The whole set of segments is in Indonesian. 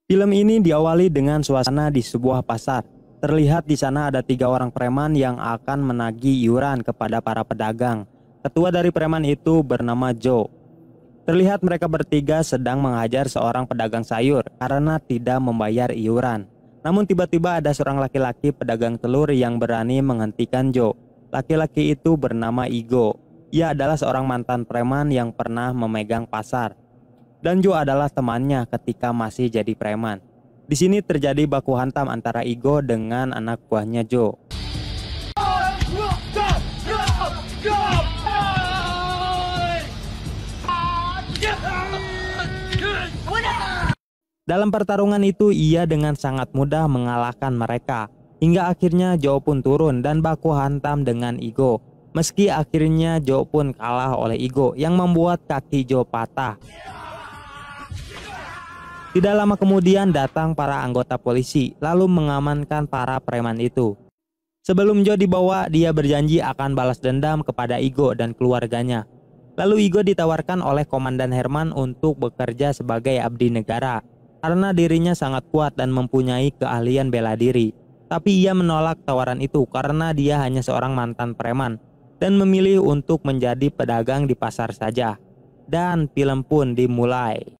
Film ini diawali dengan suasana di sebuah pasar. Terlihat di sana ada 3 orang preman yang akan menagih iuran kepada para pedagang. Ketua dari preman itu bernama Joe. Terlihat mereka bertiga sedang menghajar seorang pedagang sayur karena tidak membayar iuran. Namun tiba-tiba ada seorang laki-laki pedagang telur yang berani menghentikan Joe. Laki-laki itu bernama Igo. Ia adalah seorang mantan preman yang pernah memegang pasar. Dan Joe adalah temannya ketika masih jadi preman. Di sini terjadi baku hantam antara Igo dengan anak buahnya Joe. Dalam pertarungan itu ia dengan sangat mudah mengalahkan mereka. Hingga akhirnya Joe pun turun dan baku hantam dengan Igo. Meski akhirnya Joe pun kalah oleh Igo yang membuat kaki Joe patah. Tidak lama kemudian datang para anggota polisi lalu mengamankan para preman itu. Sebelum Joe dibawa, dia berjanji akan balas dendam kepada Igo dan keluarganya. Lalu Igo ditawarkan oleh Komandan Herman untuk bekerja sebagai abdi negara karena dirinya sangat kuat dan mempunyai keahlian bela diri. Tapi ia menolak tawaran itu karena dia hanya seorang mantan preman dan memilih untuk menjadi pedagang di pasar saja. Dan film pun dimulai.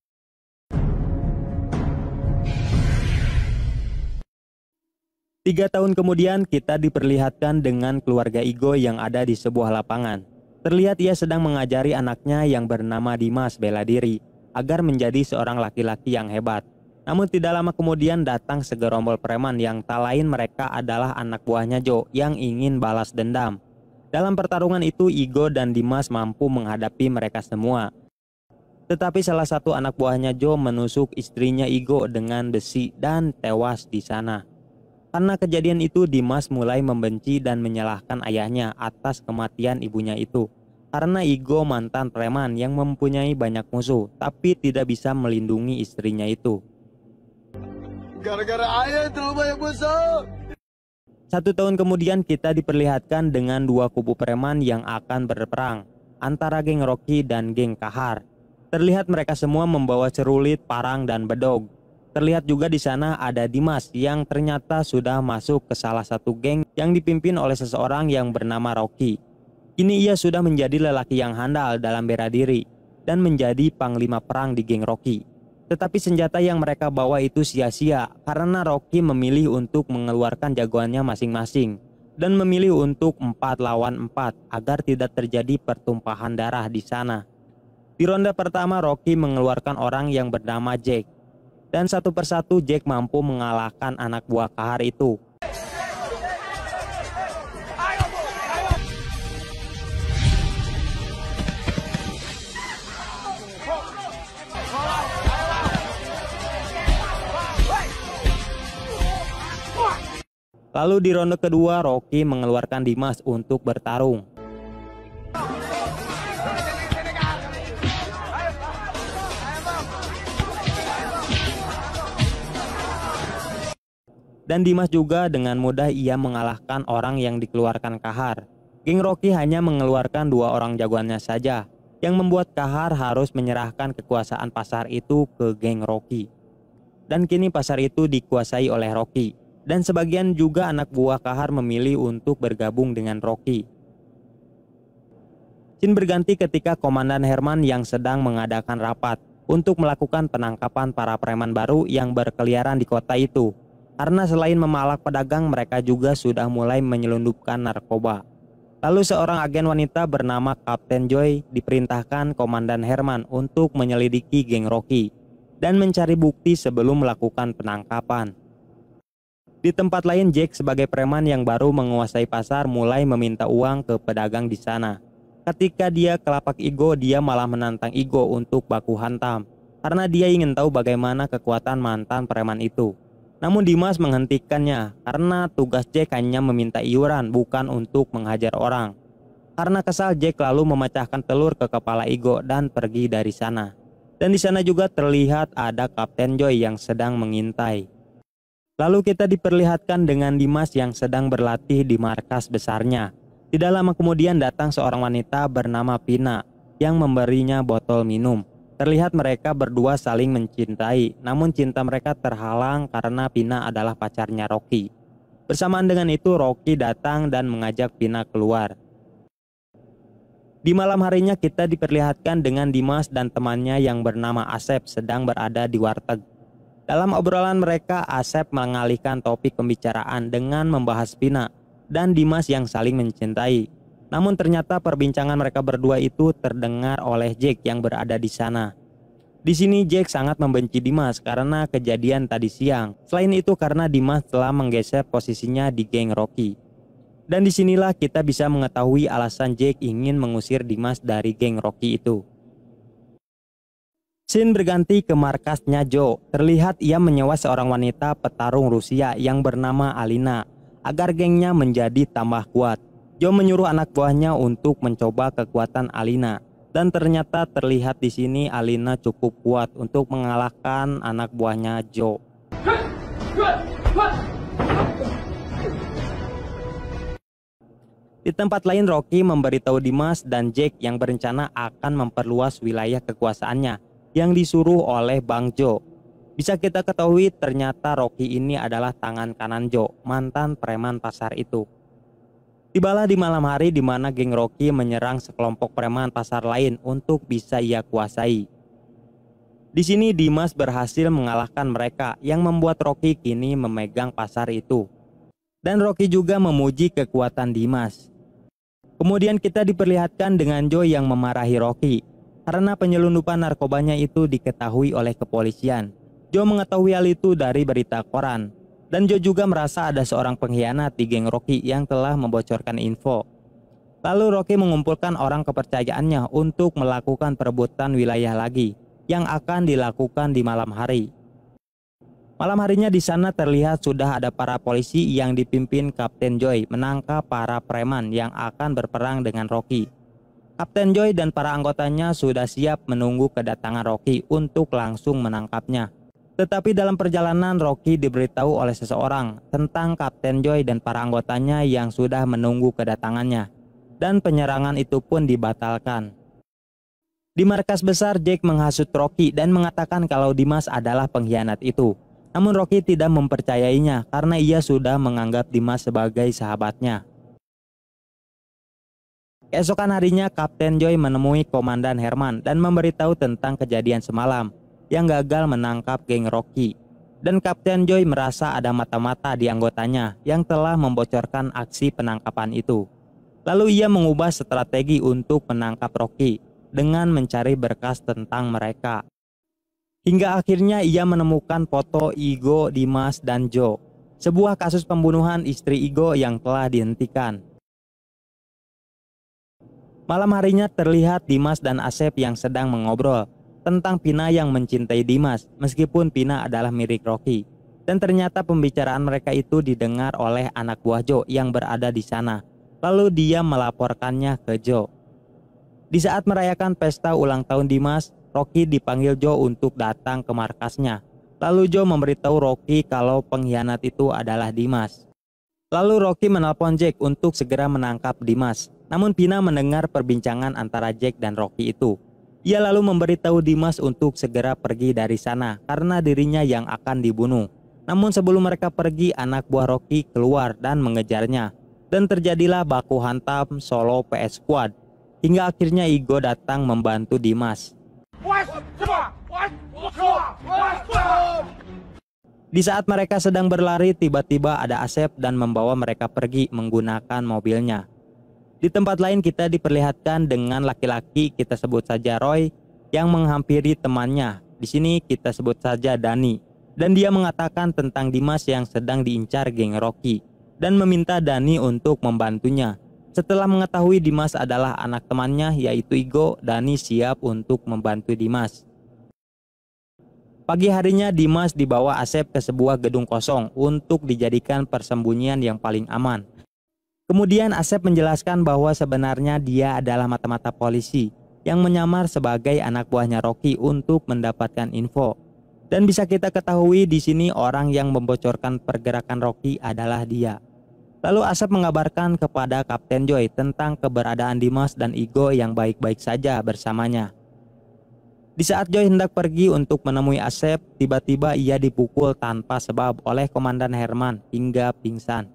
3 tahun kemudian kita diperlihatkan dengan keluarga Igo yang ada di sebuah lapangan. Terlihat ia sedang mengajari anaknya yang bernama Dimas bela diri agar menjadi seorang laki-laki yang hebat. Namun tidak lama kemudian datang segerombol preman yang tak lain mereka adalah anak buahnya Joe yang ingin balas dendam. Dalam pertarungan itu Igo dan Dimas mampu menghadapi mereka semua. Tetapi salah satu anak buahnya Joe menusuk istrinya Igo dengan besi dan tewas di sana. Karena kejadian itu Dimas mulai membenci dan menyalahkan ayahnya atas kematian ibunya itu. Karena Igo mantan preman yang mempunyai banyak musuh tapi tidak bisa melindungi istrinya itu. Gara-gara ayah terlalu banyak musuh. 1 tahun kemudian kita diperlihatkan dengan 2 kubu preman yang akan berperang antara geng Rocky dan geng Kahar. Terlihat mereka semua membawa cerulit, parang, dan bedog. Terlihat juga di sana ada Dimas yang ternyata sudah masuk ke salah satu geng yang dipimpin oleh seseorang yang bernama Rocky. Kini ia sudah menjadi lelaki yang handal dalam bela diri dan menjadi panglima perang di geng Rocky. Tetapi senjata yang mereka bawa itu sia-sia karena Rocky memilih untuk mengeluarkan jagoannya masing-masing dan memilih untuk 4 lawan 4 agar tidak terjadi pertumpahan darah di sana. Di ronde pertama Rocky mengeluarkan orang yang bernama Jack. Dan satu persatu Jack mampu mengalahkan anak buah Kahar itu. Lalu di ronde kedua Rocky mengeluarkan Dimas untuk bertarung. Dan Dimas juga dengan mudah ia mengalahkan orang yang dikeluarkan Kahar. Geng Rocky hanya mengeluarkan 2 orang jagoannya saja, yang membuat Kahar harus menyerahkan kekuasaan pasar itu ke geng Rocky. Dan kini pasar itu dikuasai oleh Rocky, dan sebagian juga anak buah Kahar memilih untuk bergabung dengan Rocky. Scene berganti ketika Komandan Herman yang sedang mengadakan rapat untuk melakukan penangkapan para preman baru yang berkeliaran di kota itu. Karena selain memalak pedagang, mereka juga sudah mulai menyelundupkan narkoba. Lalu seorang agen wanita bernama Kapten Joy diperintahkan Komandan Herman untuk menyelidiki geng Rocky dan mencari bukti sebelum melakukan penangkapan. Di tempat lain, Jack sebagai preman yang baru menguasai pasar mulai meminta uang ke pedagang di sana. Ketika dia ke lapak Igo, dia malah menantang Igo untuk baku hantam karena dia ingin tahu bagaimana kekuatan mantan preman itu. Namun Dimas menghentikannya karena tugas Jack hanya meminta iuran bukan untuk menghajar orang. Karena kesal, Jack lalu memecahkan telur ke kepala Igo dan pergi dari sana. Dan di sana juga terlihat ada Kapten Joy yang sedang mengintai. Lalu kita diperlihatkan dengan Dimas yang sedang berlatih di markas besarnya. Tidak lama kemudian datang seorang wanita bernama Pina yang memberinya botol minum. terlihat mereka berdua saling mencintai, namun cinta mereka terhalang karena Pina adalah pacarnya Rocky. Bersamaan dengan itu, Rocky datang dan mengajak Pina keluar. Di malam harinya kita diperlihatkan dengan Dimas dan temannya yang bernama Asep sedang berada di warteg. Dalam obrolan mereka, Asep mengalihkan topik pembicaraan dengan membahas Pina dan Dimas yang saling mencintai. Namun ternyata perbincangan mereka berdua itu terdengar oleh Jack yang berada di sana. Di sini Jack sangat membenci Dimas karena kejadian tadi siang. Selain itu karena Dimas telah menggeser posisinya di geng Rocky. Dan disinilah kita bisa mengetahui alasan Jack ingin mengusir Dimas dari geng Rocky itu. Scene berganti ke markasnya Joe. Terlihat ia menyewa seorang wanita petarung Rusia yang bernama Alina agar gengnya menjadi tambah kuat. Joe menyuruh anak buahnya untuk mencoba kekuatan Alina. Dan ternyata terlihat di sini Alina cukup kuat untuk mengalahkan anak buahnya Joe. Di tempat lain, Rocky memberitahu Dimas dan Jack yang berencana akan memperluas wilayah kekuasaannya yang disuruh oleh Bang Joe. Bisa kita ketahui ternyata Rocky ini adalah tangan kanan Joe, mantan preman pasar itu. Tibalah di malam hari di mana geng Rocky menyerang sekelompok preman pasar lain untuk bisa ia kuasai. Di sini Dimas berhasil mengalahkan mereka yang membuat Rocky kini memegang pasar itu. Dan Rocky juga memuji kekuatan Dimas. Kemudian kita diperlihatkan dengan Joe yang memarahi Rocky karena penyelundupan narkobanya itu diketahui oleh kepolisian. Joe mengetahui hal itu dari berita koran. Dan Joe juga merasa ada seorang pengkhianat di geng Rocky yang telah membocorkan info. Lalu Rocky mengumpulkan orang kepercayaannya untuk melakukan perebutan wilayah lagi yang akan dilakukan di malam hari. Malam harinya di sana terlihat sudah ada para polisi yang dipimpin Kapten Joy menangkap para preman yang akan berperang dengan Rocky. Kapten Joy dan para anggotanya sudah siap menunggu kedatangan Rocky untuk langsung menangkapnya. Tetapi dalam perjalanan Rocky diberitahu oleh seseorang tentang Kapten Joy dan para anggotanya yang sudah menunggu kedatangannya. Dan penyerangan itu pun dibatalkan. Di markas besar Jack menghasut Rocky dan mengatakan kalau Dimas adalah pengkhianat itu. Namun Rocky tidak mempercayainya karena ia sudah menganggap Dimas sebagai sahabatnya. Keesokan harinya Kapten Joy menemui Komandan Herman dan memberitahu tentang kejadian semalam yang gagal menangkap geng Rocky. Dan Kapten Joy merasa ada mata-mata di anggotanya yang telah membocorkan aksi penangkapan itu. Lalu ia mengubah strategi untuk menangkap Rocky dengan mencari berkas tentang mereka. Hingga akhirnya ia menemukan foto Igo, Dimas, dan Joe. Sebuah kasus pembunuhan istri Igo yang telah dihentikan. Malam harinya terlihat Dimas dan Asep yang sedang mengobrol tentang Pina yang mencintai Dimas meskipun Pina adalah milik Rocky. Dan ternyata pembicaraan mereka itu didengar oleh anak buah Joe yang berada di sana. Lalu dia melaporkannya ke Joe. Di saat merayakan pesta ulang tahun Dimas, Rocky dipanggil Joe untuk datang ke markasnya. Lalu Joe memberitahu Rocky kalau pengkhianat itu adalah Dimas. Lalu Rocky menelpon Jack untuk segera menangkap Dimas. Namun Pina mendengar perbincangan antara Jack dan Rocky itu. Ia lalu memberitahu Dimas untuk segera pergi dari sana karena dirinya yang akan dibunuh. Namun sebelum mereka pergi, anak buah Rocky keluar dan mengejarnya. Dan terjadilah baku hantam solo PS Squad. Hingga akhirnya Igo datang membantu Dimas. Di saat mereka sedang berlari, tiba-tiba ada Asep dan membawa mereka pergi menggunakan mobilnya. Di tempat lain kita diperlihatkan dengan laki-laki, kita sebut saja Roy, yang menghampiri temannya. Di sini kita sebut saja Dani. Dan dia mengatakan tentang Dimas yang sedang diincar geng Rocky dan meminta Dani untuk membantunya. Setelah mengetahui Dimas adalah anak temannya yaitu Igo, Dani siap untuk membantu Dimas. Pagi harinya Dimas dibawa Asep ke sebuah gedung kosong untuk dijadikan persembunyian yang paling aman. Kemudian Asep menjelaskan bahwa sebenarnya dia adalah mata-mata polisi yang menyamar sebagai anak buahnya Rocky untuk mendapatkan info. Dan bisa kita ketahui di sini orang yang membocorkan pergerakan Rocky adalah dia. Lalu Asep mengabarkan kepada Kapten Joy tentang keberadaan Dimas dan Igo yang baik-baik saja bersamanya. Di saat Joy hendak pergi untuk menemui Asep, tiba-tiba ia dipukul tanpa sebab oleh Komandan Herman hingga pingsan.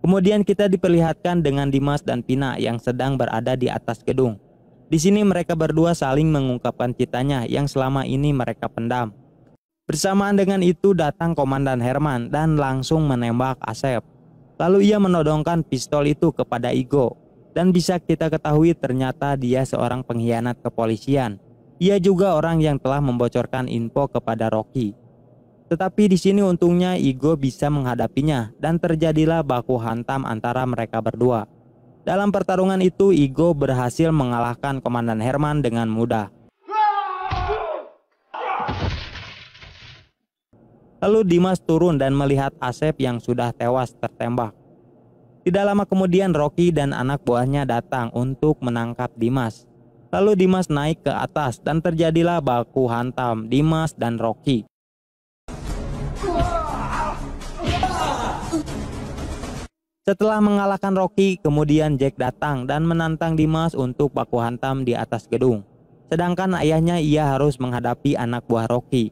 Kemudian kita diperlihatkan dengan Dimas dan Pina yang sedang berada di atas gedung. Di sini mereka berdua saling mengungkapkan citanya yang selama ini mereka pendam. Bersamaan dengan itu datang Komandan Herman dan langsung menembak Asep. Lalu ia menodongkan pistol itu kepada Igo. Dan bisa kita ketahui ternyata dia seorang pengkhianat kepolisian. Ia juga orang yang telah membocorkan info kepada Rocky. Tetapi di sini untungnya Igo bisa menghadapinya dan terjadilah baku hantam antara mereka berdua. Dalam pertarungan itu Igo berhasil mengalahkan Komandan Herman dengan mudah. Lalu Dimas turun dan melihat Asep yang sudah tewas tertembak. Tidak lama kemudian Rocky dan anak buahnya datang untuk menangkap Dimas. Lalu Dimas naik ke atas dan terjadilah baku hantam Dimas dan Rocky. Setelah mengalahkan Rocky, kemudian Jack datang dan menantang Dimas untuk baku hantam di atas gedung. Sedangkan ayahnya ia harus menghadapi anak buah Rocky.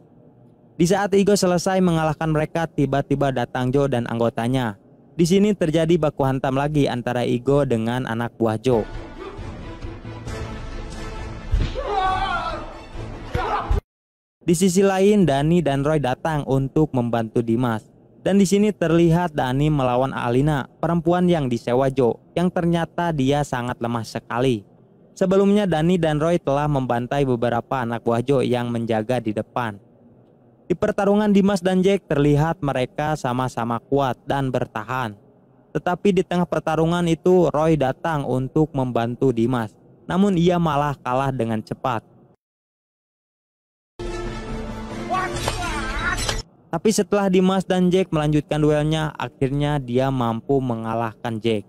Di saat Igo selesai mengalahkan mereka, tiba-tiba datang Joe dan anggotanya. Di sini terjadi baku hantam lagi antara Igo dengan anak buah Joe. Di sisi lain, Dani dan Roy datang untuk membantu Dimas. Dan di sini terlihat Dani melawan Alina, perempuan yang disewa Joe, yang ternyata dia sangat lemah sekali. Sebelumnya Dani dan Roy telah membantai beberapa anak buah Joe yang menjaga di depan. Di pertarungan Dimas dan Jack terlihat mereka sama-sama kuat dan bertahan. Tetapi di tengah pertarungan itu Roy datang untuk membantu Dimas. Namun ia malah kalah dengan cepat. Tapi setelah Dimas dan Jack melanjutkan duelnya, akhirnya dia mampu mengalahkan Jack.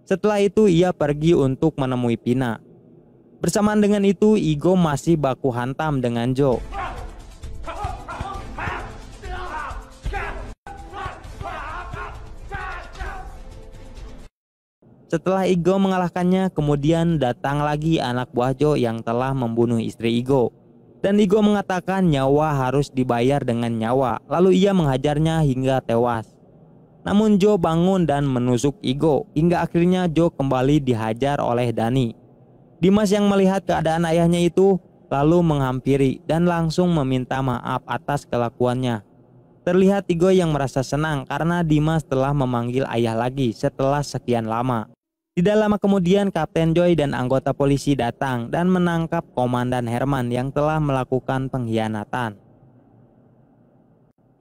Setelah itu ia pergi untuk menemui Pina. Bersamaan dengan itu Igo masih baku hantam dengan Joe. Setelah Igo mengalahkannya, kemudian datang lagi anak buah Joe yang telah membunuh istri Igo. Dan Igo mengatakan nyawa harus dibayar dengan nyawa, lalu ia menghajarnya hingga tewas. Namun Joe bangun dan menusuk Igo, hingga akhirnya Joe kembali dihajar oleh Dani. Dimas yang melihat keadaan ayahnya itu, lalu menghampiri dan langsung meminta maaf atas kelakuannya. Terlihat Igo yang merasa senang karena Dimas telah memanggil ayah lagi setelah sekian lama. Tidak lama kemudian Kapten Joy dan anggota polisi datang dan menangkap Komandan Herman yang telah melakukan pengkhianatan.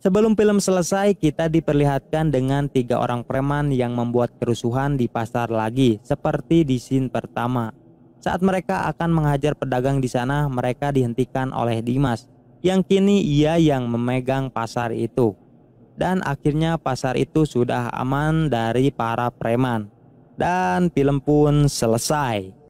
Sebelum film selesai, kita diperlihatkan dengan 3 orang preman yang membuat kerusuhan di pasar lagi, seperti di scene pertama. Saat mereka akan menghajar pedagang di sana, mereka dihentikan oleh Dimas, yang kini ia yang memegang pasar itu. Dan akhirnya pasar itu sudah aman dari para preman. Dan film pun selesai.